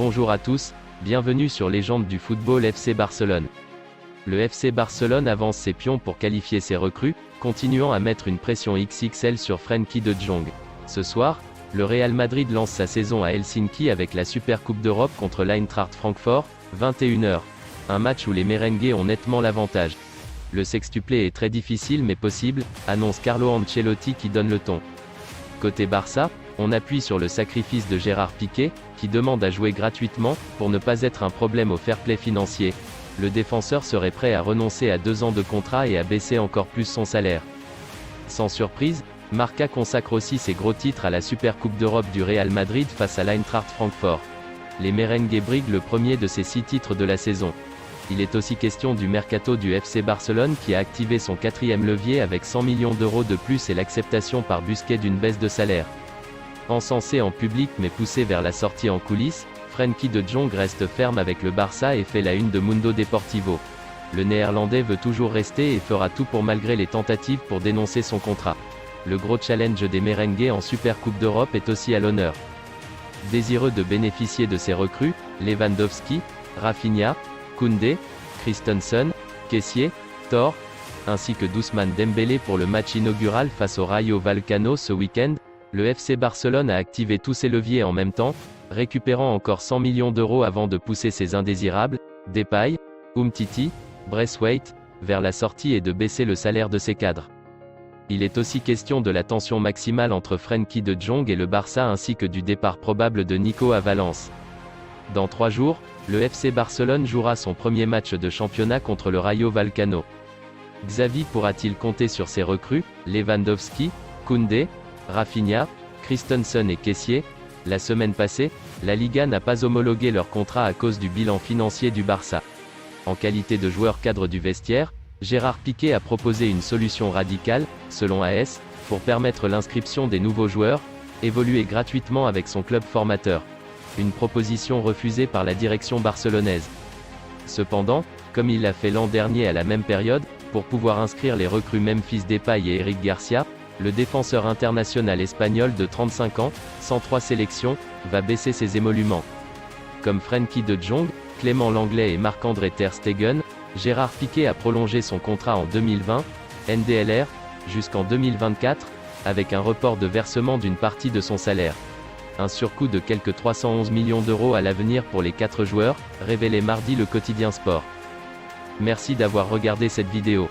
Bonjour à tous, bienvenue sur Légende du football FC Barcelone. Le FC Barcelone avance ses pions pour qualifier ses recrues, continuant à mettre une pression XXL sur Frenkie de Jong. Ce soir, le Real Madrid lance sa saison à Helsinki avec la Super Coupe d'Europe contre l'Eintracht Francfort, 21h. Un match où les merengues ont nettement l'avantage. Le sextuplé est très difficile mais possible, annonce Carlo Ancelotti qui donne le ton. Côté Barça, on appuie sur le sacrifice de Gérard Piqué, qui demande à jouer gratuitement, pour ne pas être un problème au fair play financier. Le défenseur serait prêt à renoncer à 2 ans de contrat et à baisser encore plus son salaire. Sans surprise, Marca consacre aussi ses gros titres à la Super Coupe d'Europe du Real Madrid face à l'Eintracht Francfort. Les merengues briguent le premier de ces 6 titres de la saison. Il est aussi question du mercato du FC Barcelone qui a activé son 4e levier avec 100 millions d'euros de plus et l'acceptation par Busquets d'une baisse de salaire. Encensé en public mais poussé vers la sortie en coulisses, Frenkie de Jong reste ferme avec le Barça et fait la une de Mundo Deportivo. Le Néerlandais veut toujours rester et fera tout pour malgré les tentatives pour dénoncer son contrat. Le gros challenge des merengues en Super Coupe d'Europe est aussi à l'honneur. Désireux de bénéficier de ses recrues, Lewandowski, Rafinha, Koundé, Christensen, Kessié, Thor, ainsi que Ousmane Dembélé pour le match inaugural face au Rayo Vallecano ce week-end, le FC Barcelone a activé tous ses leviers en même temps, récupérant encore 100 millions d'euros avant de pousser ses indésirables, Depay, Umtiti, Braithwaite, vers la sortie et de baisser le salaire de ses cadres. Il est aussi question de la tension maximale entre Frenkie de Jong et le Barça ainsi que du départ probable de Nico à Valence. Dans 3 jours, le FC Barcelone jouera son premier match de championnat contre le Rayo Vallecano. Xavi pourra-t-il compter sur ses recrues, Lewandowski, Koundé, Rafinha, Christensen et Kessié? La semaine passée, la Liga n'a pas homologué leur contrat à cause du bilan financier du Barça. En qualité de joueur cadre du vestiaire, Gérard Piqué a proposé une solution radicale, selon AS, pour permettre l'inscription des nouveaux joueurs, évoluer gratuitement avec son club formateur. Une proposition refusée par la direction barcelonaise. Cependant, comme il l'a fait l'an dernier à la même période, pour pouvoir inscrire les recrues Memphis Depay et Eric Garcia, le défenseur international espagnol de 35 ans, 103 sélections, va baisser ses émoluments. Comme Frenkie de Jong, Clément Lenglet et Marc-André ter Stegen, Gérard Piqué a prolongé son contrat en 2020, NDLR, jusqu'en 2024, avec un report de versement d'une partie de son salaire. Un surcoût de quelques 311 millions d'euros à l'avenir pour les 4 joueurs, révélé mardi le quotidien Sport. Merci d'avoir regardé cette vidéo.